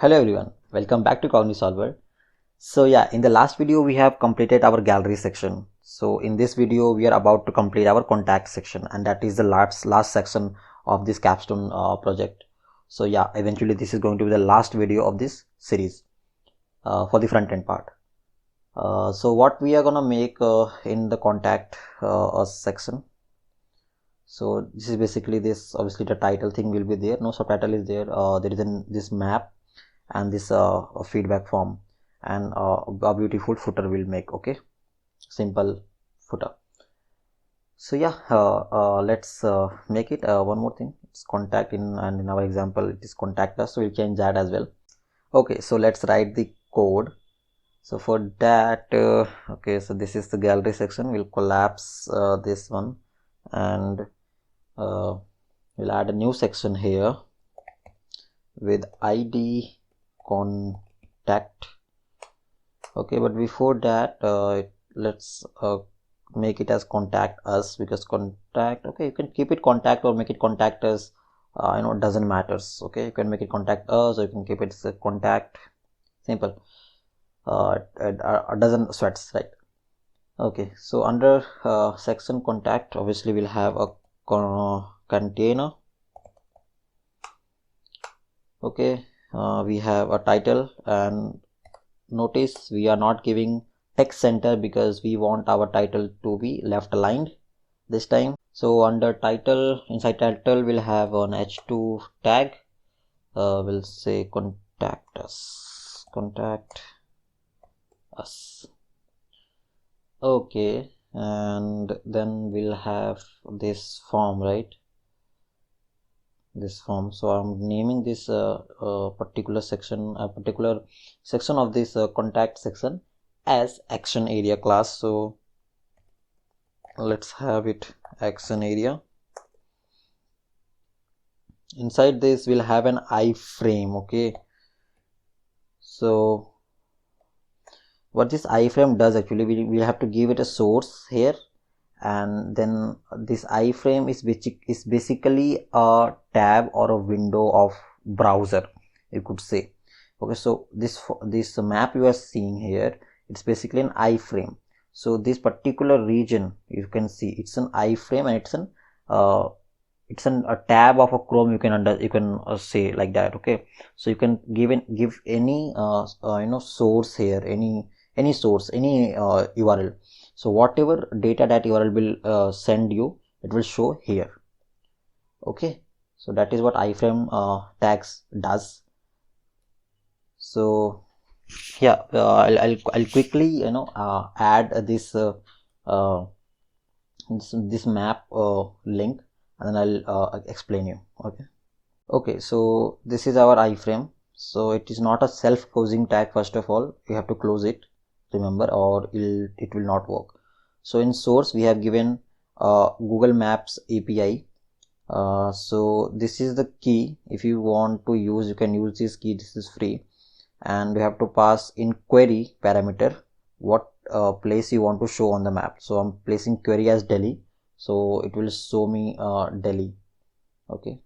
Hello everyone, welcome back to CogniSolver. So yeah, in the last video we have completed our gallery section. So in this video we are about to complete our contact section, and that is the last section of this capstone project. So yeah, eventually this is going to be the last video of this series for the front end part. So what we are gonna make in the contact section. So this is basically this. Obviously the title thing will be there, no subtitle is there. There is this map and this feedback form, and a beautiful footer will make. Okay, simple footer. So yeah, let's make it. One more thing, it's contact and in our example it is contact us, so we'll change that as well. Okay, so let's write the code. So for that okay, so this is the gallery section. We'll collapse this one, and we'll add a new section here with id contact. Okay, but before that let's make it as contact us, because contact, okay, you can keep it contact or make it contact us, it doesn't matters. Okay, you can make it contact us or you can keep it as a contact, simple. It doesn't sweats, right? Okay, so under section contact, obviously we'll have a container. Okay, we have a title, and notice we are not giving text center because we want our title to be left aligned this time. So under title, inside title we'll have an h2 tag. We'll say contact us. Okay, and then we'll have this form, right? This form. So I'm naming this particular section of this contact section as action area class. So let's have it action area. Inside this we'll have an iframe. Okay, so what this iframe does, actually we have to give it a source here, and then this iframe is basically a tab or a window of browser, you could say. Okay, so this map you are seeing here, it's basically an iframe. So this particular region, you can see it's an iframe, and it's a tab of a Chrome, you can say like that. Okay, so you can give any source here, any source, any URL. So whatever data that URL will send you, it will show here. Okay, so that is what iframe tags does. So yeah, I'll quickly add this this map link, and then I'll explain you. Okay, so this is our iframe. So it is not a self-closing tag. First of all, you have to close it, remember, or it will not work. So in source we have given Google Maps API. So this is the key. If you want to use, you can use this key. This is free, and we have to pass in query parameter what place you want to show on the map. So I'm placing query as Delhi, so it will show me Delhi. Okay,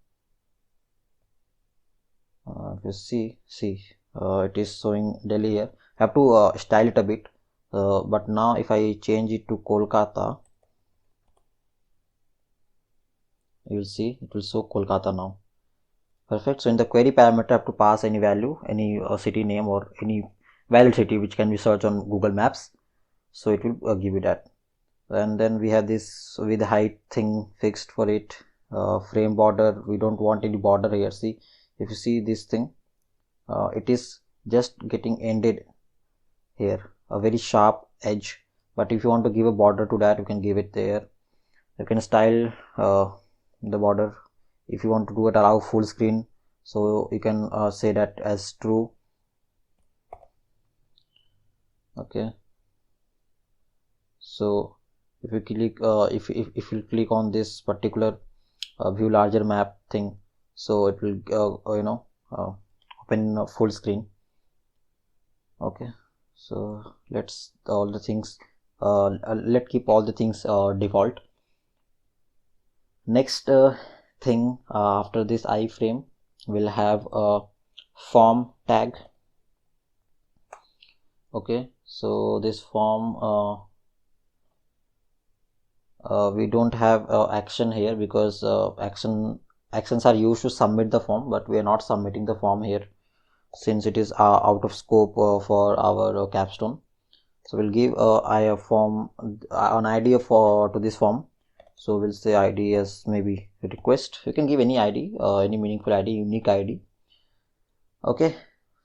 if you see it is showing Delhi here. I have to style it a bit, but now if I change it to Kolkata, you will see it will show Kolkata now. Perfect. So in the query parameter, I have to pass any value, any city name or any valid city which can be searched on Google Maps. So it will give you that. And then we have this with height thing fixed for it. Frame border, we don't want any border here. See, if you see this thing, it is just getting ended here, a very sharp edge. But if you want to give a border to that, you can give it there. You can style the border. If you want to do it allow full screen, so you can say that as true. Okay, so if you click if you click on this particular view larger map thing, so it will open full screen. Okay, so let's all the things let's keep all the things default. Next thing, after this iframe we'll have a form tag. Okay, so this form we don't have action here because actions are used to submit the form, but we are not submitting the form here since it is out of scope for our capstone. So we'll give a form an ID for to this form. So we'll say ID as maybe request. You can give any ID, any meaningful ID, unique ID. Okay,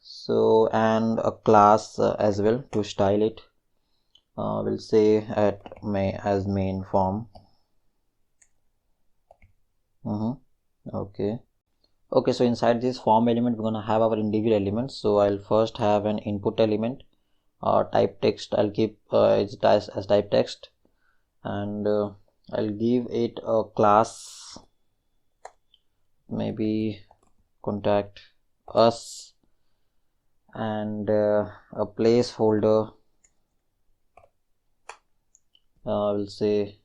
so and a class as well to style it. We'll say at as main form. Okay. Okay, so inside this form element we're gonna have our individual elements. So I'll first have an input element, type text. I'll keep it as type text, and I'll give it a class, maybe contact us, and a placeholder. We'll say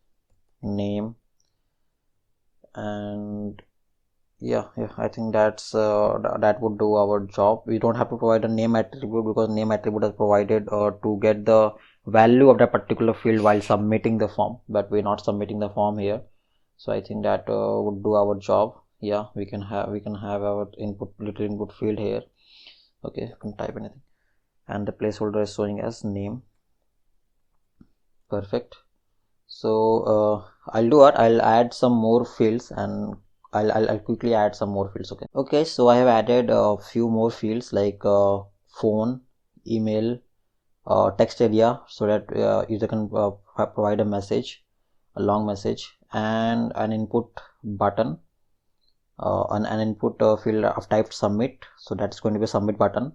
name, and yeah, I think that would do our job. We don't have to provide a name attribute because name attribute is provided to get the value of that particular field while submitting the form, but we're not submitting the form here. So I think that would do our job. Yeah, we can have our little input field here. Okay, you can type anything, and the placeholder is showing as name. Perfect. So I'll add some more fields, and I'll quickly add some more fields. Okay, so I have added a few more fields like phone, email, text area, so that user can provide a message, a long message, and an input button, an input field of type submit, so that's going to be a submit button.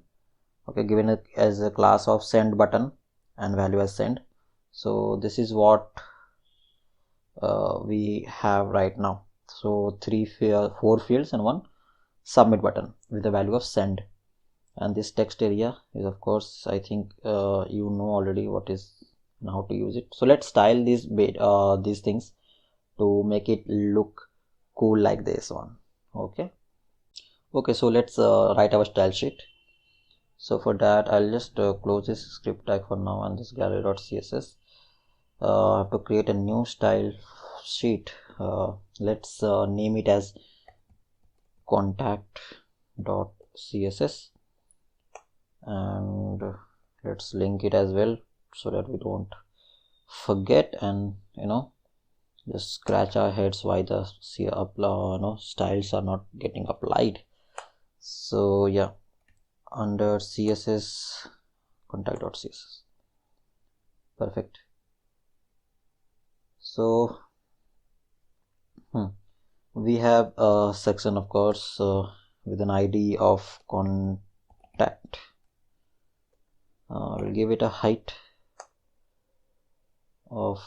Okay, given it as a class of send button and value as send. So this is what we have right now. So four fields and one submit button with the value of send. And this text area is, of course, I think you know already what is and how to use it. So let's style these things to make it look cool like this one. Okay, so let's write our style sheet. So for that I'll just close this script tag for now and this gallery.css. I have to create a new style sheet. Let's name it as contact.css, and let's link it as well so that we don't forget and just scratch our heads why the styles are not getting applied. So yeah, under css, contact.css. Perfect. So we have a section, of course, with an ID of contact. We'll give it a height of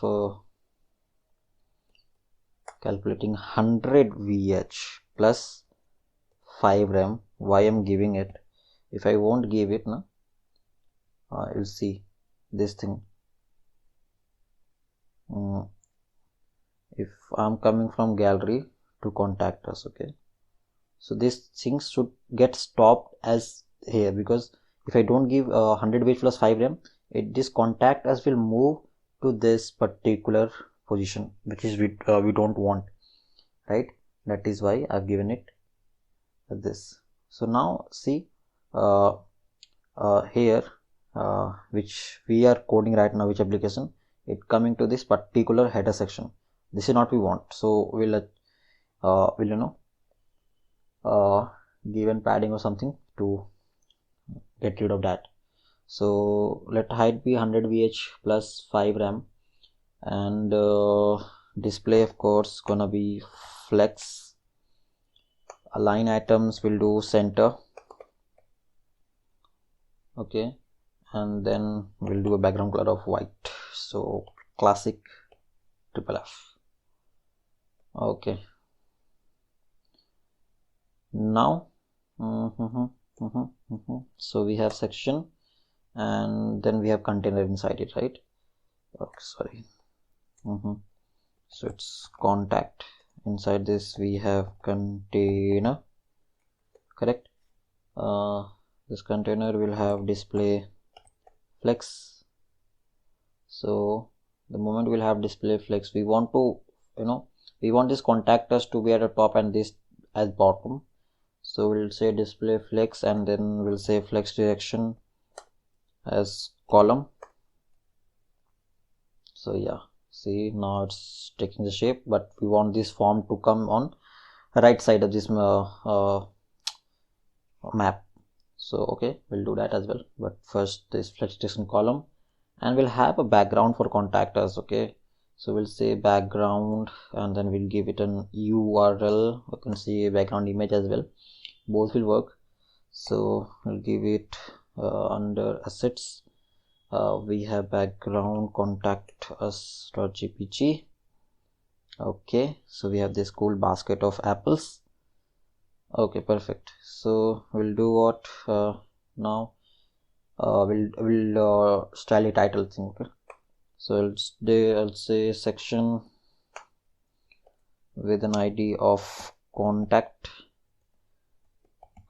calculating 100 VH plus 5 rem. Why I'm giving it? If I won't give it, you'll see this thing. If I'm coming from gallery to contact us, okay, so these things should get stopped as here, because if I don't give 100 VH plus 5 rem, this contact us will move to this particular position, which is we don't want, right? That is why I've given it this. So now see here which we are coding right now, which application, it coming to this particular header section. This is not we want, so we'll give an padding or something to get rid of that. So let height be 100 VH plus 5 rem, and display, of course, gonna be flex. Align items will do center. Okay, and then we'll do a background color of white, so classic FFF. Okay, now so we have section, and then we have container inside it, right? Okay, sorry. So it's contact. Inside this we have container, correct? this container will have display flex. So the moment we'll have display flex, we want to, we want this contact us to be at the top and this as bottom. So we'll say display flex, and then we'll say flex direction as column. So yeah, see, now it's taking the shape, but we want this form to come on right side of this map. So okay, we'll do that as well, but first this flex direction column, and we'll have a background for contact us. Okay, so we'll say background, and then we'll give it an URL. You can see a background image as well, both will work. So we'll give it under assets, we have background contact us.jpg. Okay, so we have this cool basket of apples. Okay, perfect. So we'll do what now? We'll style a title thing. Okay, so I'll say section with an ID of contact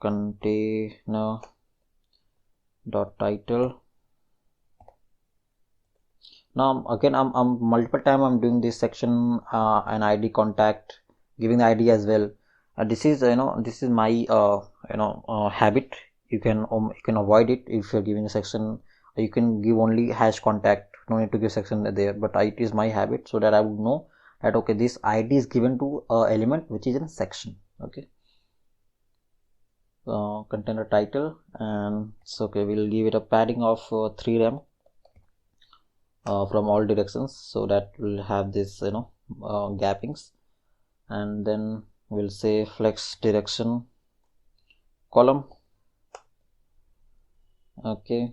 container dot title. Now again, I'm multiple time I'm doing this section an ID contact, giving the ID as well. This is this is my habit. You can avoid it if you're giving a section. You can give only hash contact, no need to give section there, but it is my habit, so that I would know that okay, this ID is given to element which is in section. Okay, container title, and so okay, we'll give it a padding of 3 rem from all directions, so that will have this gappings, and then we'll say flex direction column. Okay,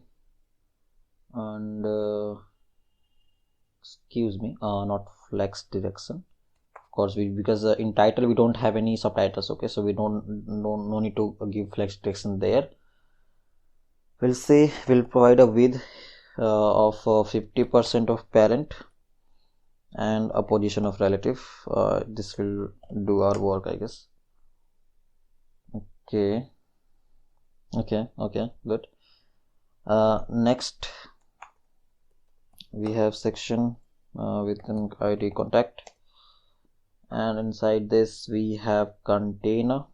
and excuse me, not flex direction, of course, because in title we don't have any subtitles. Okay, so we no need to give flex direction there. We'll say we'll provide a width of 50% of parent and a position of relative. This will do our work, I guess. Okay, good. Next we have section with an ID contact, and inside this we have container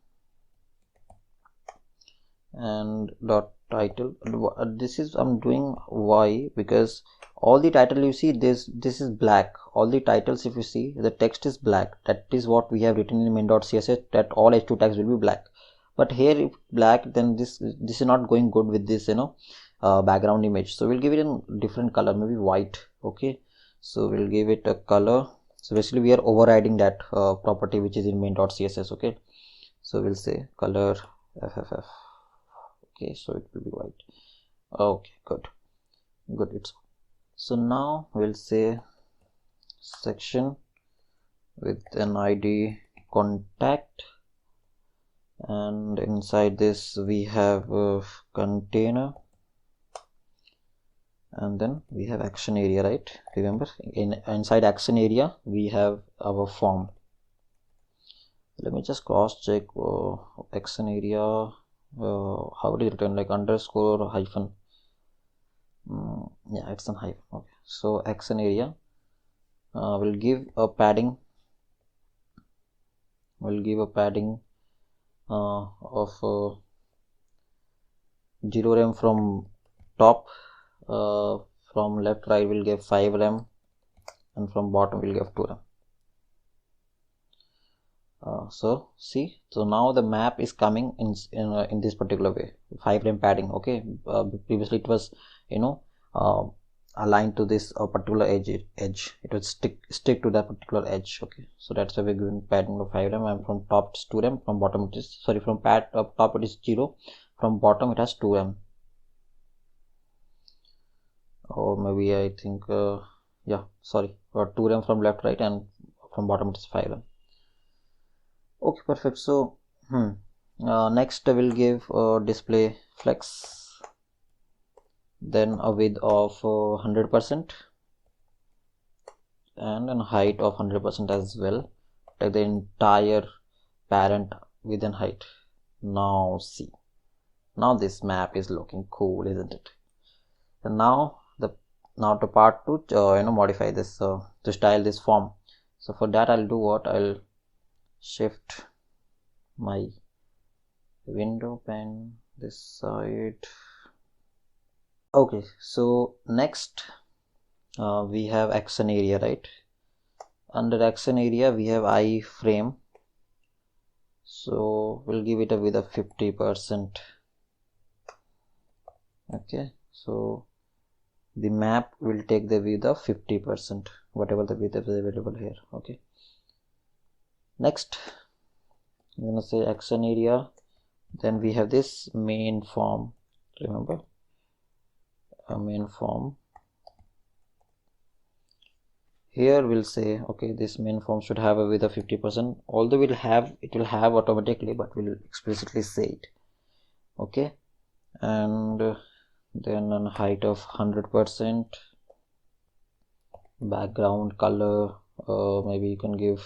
and dot title. This is I'm doing why, because all the title you see this is black. All the titles, if you see, the text is black. That is what we have written in main.css, that all h2 tags will be black. But here if black, then this is not going good with this background image. So we'll give it a different color, maybe white. Okay, so we'll give it a color. So basically we are overriding that property which is in main.css. Okay, so we'll say color FFF. Okay, so it will be white. Okay, good. It's so now we'll say section with an ID contact, and inside this we have a container, and then we have action area, right? Remember, inside action area we have our form. Let me just cross check action area. How it is written, like underscore or hyphen? Yeah, it's an hyphen. Okay, so action area will give a padding. We'll give a padding of 0 rem from top. From left right we'll give 5 rem, and from bottom we'll give 2 rem. So see, so now the map is coming in this particular way, 5 rem padding. Okay, previously it was aligned to this particular edge. It would stick to that particular edge. Okay, so that's why we're giving padding of 5 rem, and from top it's 2 rem, from bottom it is, sorry, from top it is 0, from bottom it has 2 rem, or maybe I think yeah, sorry, 2 rem from left right, and from bottom it is 5 rem. Okay, perfect. So next I will give display flex, then a width of 100% and a height of 100% as well, like the entire parent width and height. Now see, Now this map is looking cool, isn't it? And now the part to modify this to style this form. So for that I'll do what, I'll shift my window pane this side. Okay, so next we have action area, right? Under action area we have iframe, so we'll give it a width of 50%. Okay, so the map will take the width of 50%, whatever the width is available here. Okay, next I'm gonna say action area, then we have this main form. Remember, a main form. Here we'll say, okay, this main form should have a width of 50%, although it will have automatically, but we'll explicitly say it. Okay, and then a height of 100%, background color, maybe you can give,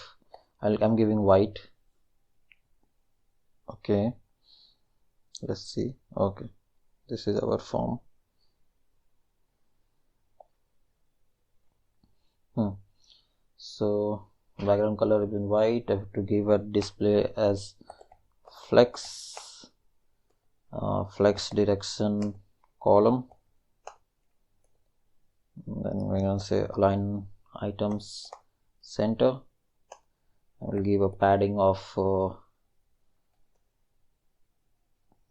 I'm giving white. Okay, let's see. Okay, this is our form. So background color is in white. I have to give a display as flex direction column. Then we're gonna say align items center. I will give a padding of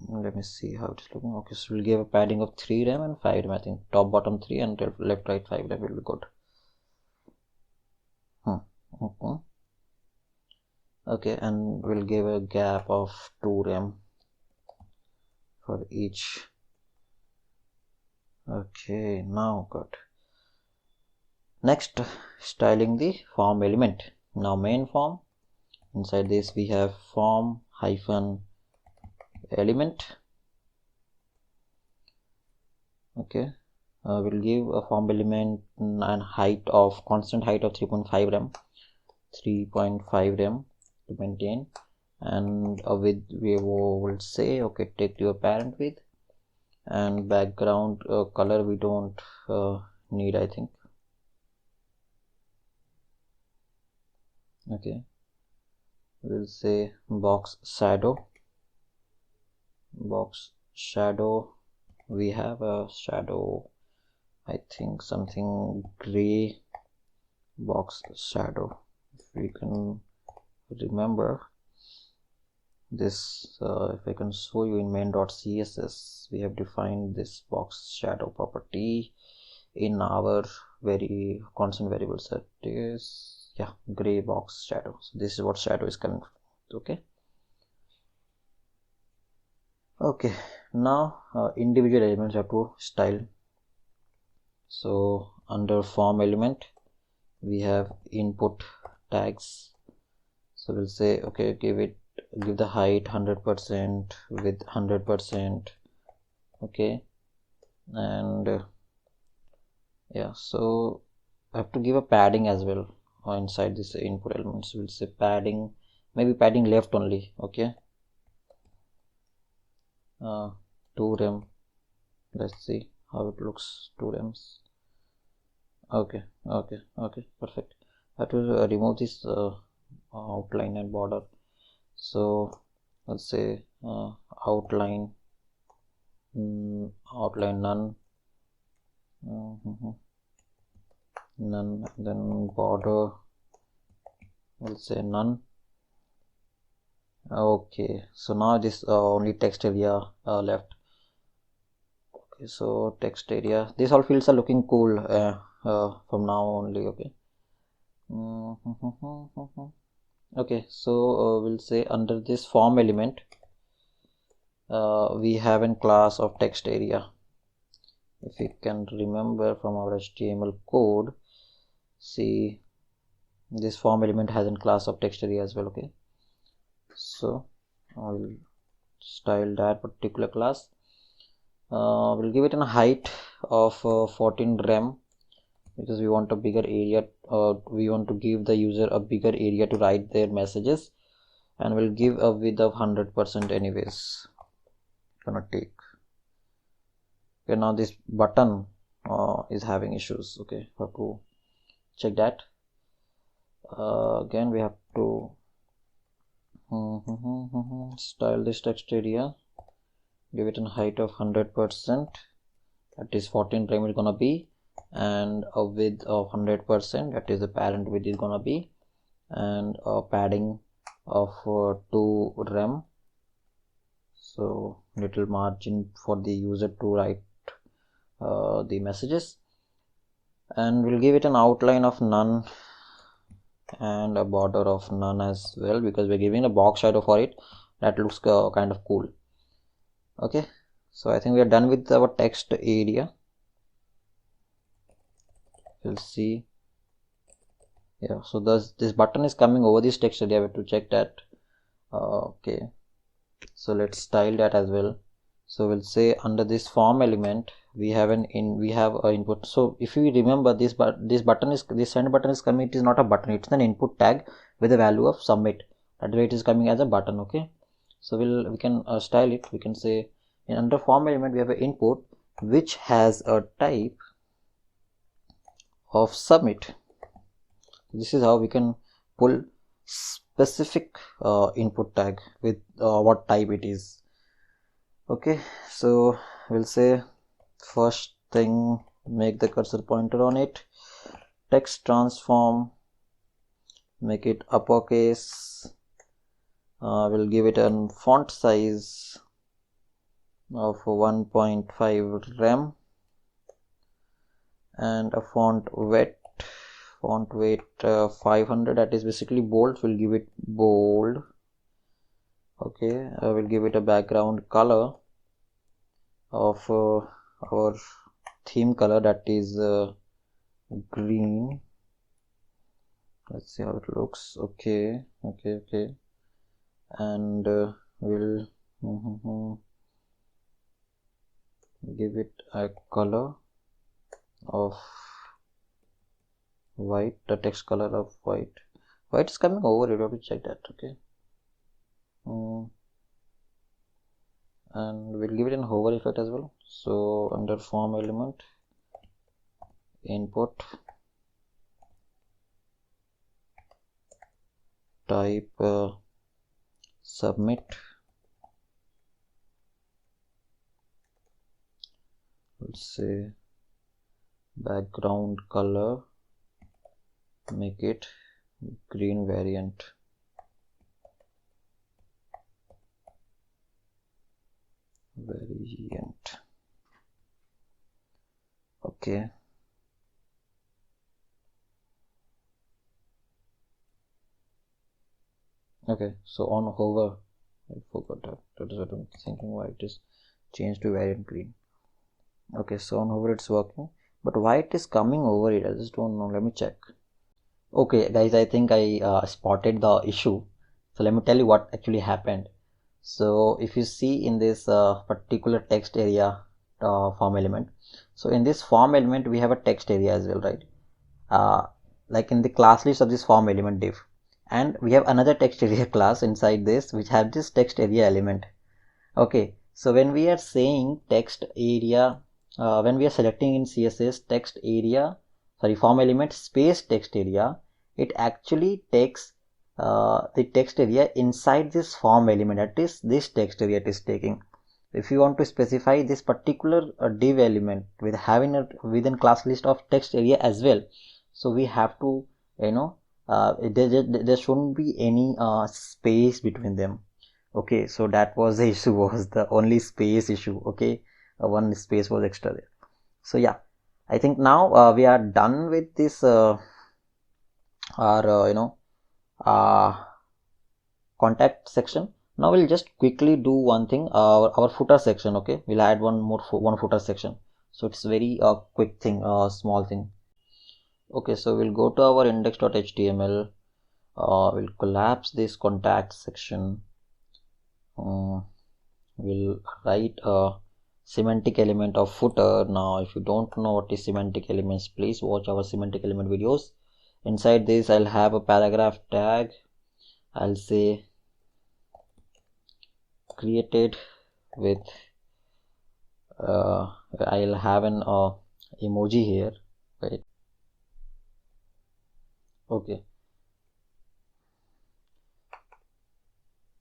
let me see how it's looking. Okay, so we'll give a padding of 3 rem and 5 rem. I think top bottom 3 and left right 5 rem will be good. Okay, and we'll give a gap of 2 rem for each. Okay, now good. Next, styling the form element. Now main form, inside this we have form hyphen element. Okay, we'll give a form element and height of constant height of 3.5 rem to maintain, and a width we will say, okay, take your parent width, and background color we don't need, I think. Okay, we'll say box shadow. We have a shadow, I think something gray box shadow. If we can remember this, if I can show you in main.css, we have defined this box shadow property in our very constant variable set is, yeah, gray box shadow. So this is what shadow is coming from. Okay, now individual elements have to style. So under form element we have input tags. So we'll say, okay, give the height 100% with 100%. Okay, and yeah, so I have to give a padding as well inside this input elements. We'll say padding, maybe padding left only. Okay, 2 rem. Let's see how it looks. 2 rems. Okay, perfect. I have to remove this outline and border. So let's say outline none, none, then border we'll say none. Okay, so now this only text area left. Okay, so text area, these all fields are looking cool from now only. Okay. Okay, so we'll say under this form element we have a class of text area. If you can remember from our HTML code, see this form element has a class of text area as well. Okay, so I will style that particular class. We'll give it a height of 14 rem because we want a bigger area, we want to give the user a bigger area to write their messages, and we'll give a width of 100% anyways. gonna take. Okay, now this button is having issues. Okay, have to check that. Again we have to style this text area, give it a height of 100%, that is 14 prime is gonna be, and a width of 100%, that is the parent width is gonna be, and a padding of 2 rem, so little margin for the user to write the messages, and we'll give it an outline of none and a border of none as well, because we're giving a box shadow for it. That looks kind of cool. Okay, so I think we are done with our text area. We'll see. Yeah, so this button is coming over this text area. We have to check that. Okay, so let's style that as well. So we'll say under this form element we have an input. So if you remember, this send button is coming, it is not a button, it's an input tag with a value of submit. That way it is coming as a button. Okay, so we can style it. We can say under form element we have an input which has a type of submit. This is how we can pull specific input tag with what type it is. Okay, so we'll say first thing, make the cursor pointer on it, text transform, make it uppercase, we'll give it a font size of 1.5 rem and a font weight 500, that is basically bold. We'll give it bold. Okay, I will give it a background color of our theme color, that is green. Let's see how it looks. Okay, and we'll give it a color of white, the text color of white. White is coming over, you have to check that. Okay, and we'll give it an hover effect as well. So under form element, input, type submit, let's say background color, make it green variant. Okay, okay, so on hover, I forgot that is what I'm thinking, why it is changed to variant green. Okay, so on hover it's working, but why it is coming over it, I just don't know. Let me check. Okay guys, I think I spotted the issue. So let me tell you what actually happened. So if you see in this particular text area form element, so in this form element we have a text area as well, right? Like in the class list of this form element div, and we have another text area class inside this which have this text area element. Okay, so when we are saying text area, when we are selecting in CSS text area, sorry, form element space text area, it actually takes the text area inside this form element, that is this text area it is taking. If you want to specify this particular div element with having a within class list of text area as well, so we have to, you know, there shouldn't be any space between them. Okay, so that was the issue, was the only space issue. Okay, one space was extra there. So yeah, I think now we are done with this our contact section. Now we'll just quickly do one thing, our footer section. Okay, we'll add one footer section, so it's very quick thing, small thing. Okay, so we'll go to our index.html, we'll collapse this contact section, we'll write a semantic element of footer. Now if you don't know what is semantic elements, please watch our semantic element videos. Inside this I'll have a paragraph tag. I'll say created with I'll have an emoji here. Wait. Okay.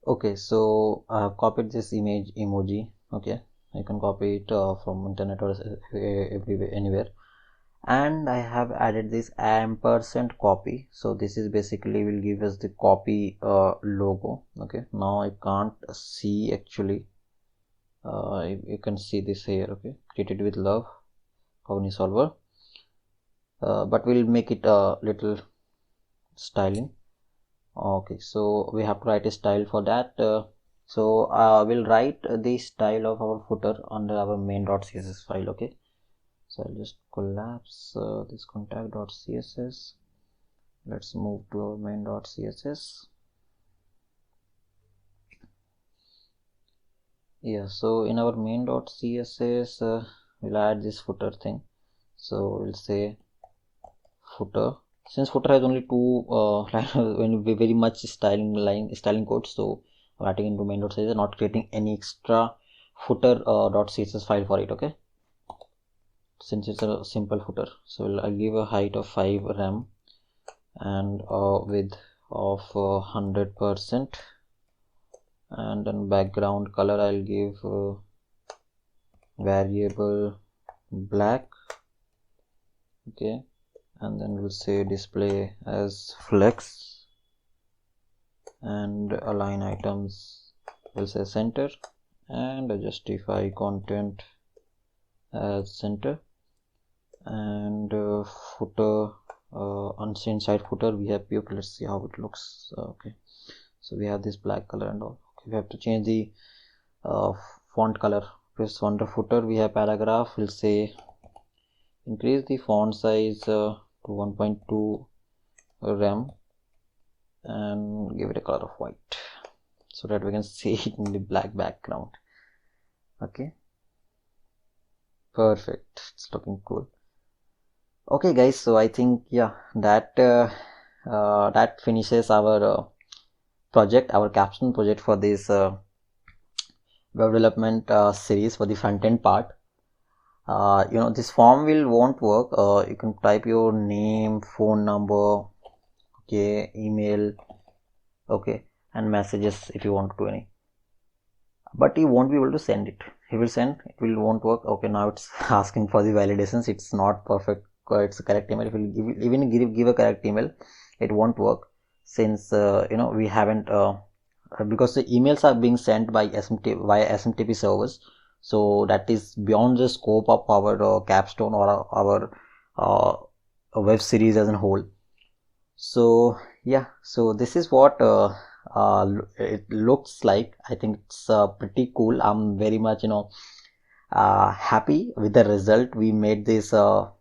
Okay, so I have copied this image emoji. Okay, I can copy it from internet or everywhere, anywhere. And I have added this ampersand copy. So this is basically will give us the copy logo. Okay, now I can't see actually. You can see this here. Okay, created with love, Kavni solver. But we'll make it a little styling. Okay, so we have to write a style for that. So we'll write the style of our footer under our main.css file. Okay, so I'll just collapse this contact.css. Let's move to our main.css. Yeah, so in our main.css we'll add this footer thing. So we'll say footer. Since footer has only two when very much styling code, so I'm writing into main.css, not creating any extra footer .css file for it. Okay, since it's a simple footer, so I'll give a height of 5 rem and width of 100%, and then background color I'll give variable black. Okay, and then we'll say display as flex, and align items will say center, and justify content as center, and footer inside footer we have pure. Let's see how it looks. Okay, so we have this black color and all. Okay, we have to change the font color. Press under footer we have paragraph. We'll say increase the font size to 1.2 rem and give it a color of white so that we can see it in the black background. Okay, perfect, it's looking cool. Okay guys, so I think yeah, that that finishes our project, our capstone project for this web development series for the front end part. You know, this form won't work. You can type your name, phone number, okay, email, okay, and messages if you want to do any, but you won't be able to send it. He will send, it won't work. Okay, now it's asking for the validations. It's not perfect. It's a correct email. If you even give a correct email, it won't work, since you know, we haven't because the emails are being sent by via SMTP servers, so that is beyond the scope of our capstone or our web series as a whole. So yeah, so this is what it looks like. I think it's pretty cool. I'm very much, you know, happy with the result. We made this web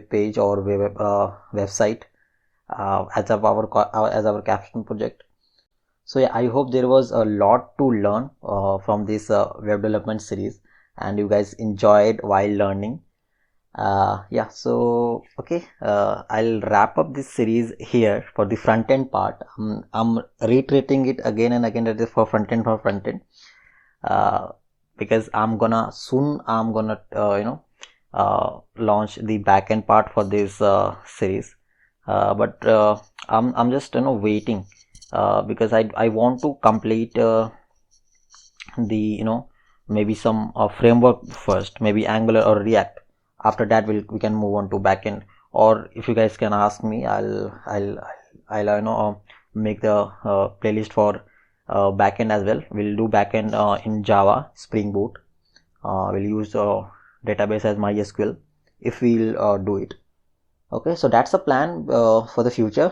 page or website as our capstone project. So yeah, I hope there was a lot to learn from this web development series, and you guys enjoyed while learning. Yeah, so okay, I'll wrap up this series here for the front end part. I'm reiterating it again and again, that is for front end, uh, because I'm gonna you know, launch the back end part for this series, but I'm just, you know, waiting because I want to complete the, you know, maybe some framework first, maybe Angular or React. After that we can move on to backend, or if you guys can ask me, I'll you know, make the playlist for backend as well. We'll do backend in Java Spring Boot. We'll use database as MySQL if we'll do it. Okay, so that's a plan for the future.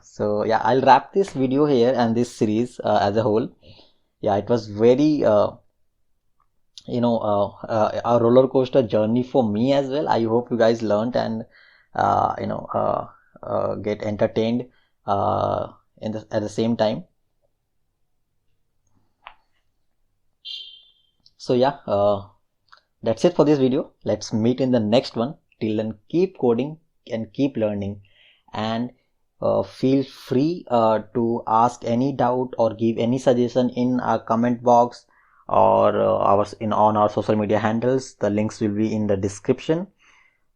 So yeah, I'll wrap this video here and this series as a whole. Yeah, it was very you know, a roller coaster journey for me as well. I hope you guys learned and you know, get entertained at the same time. So yeah, that's it for this video. Let's meet in the next one. Till then, keep coding and keep learning, and feel free to ask any doubt or give any suggestion in our comment box, or on our social media handles. The links will be in the description.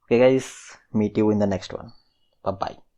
Okay guys, meet you in the next one. Bye bye.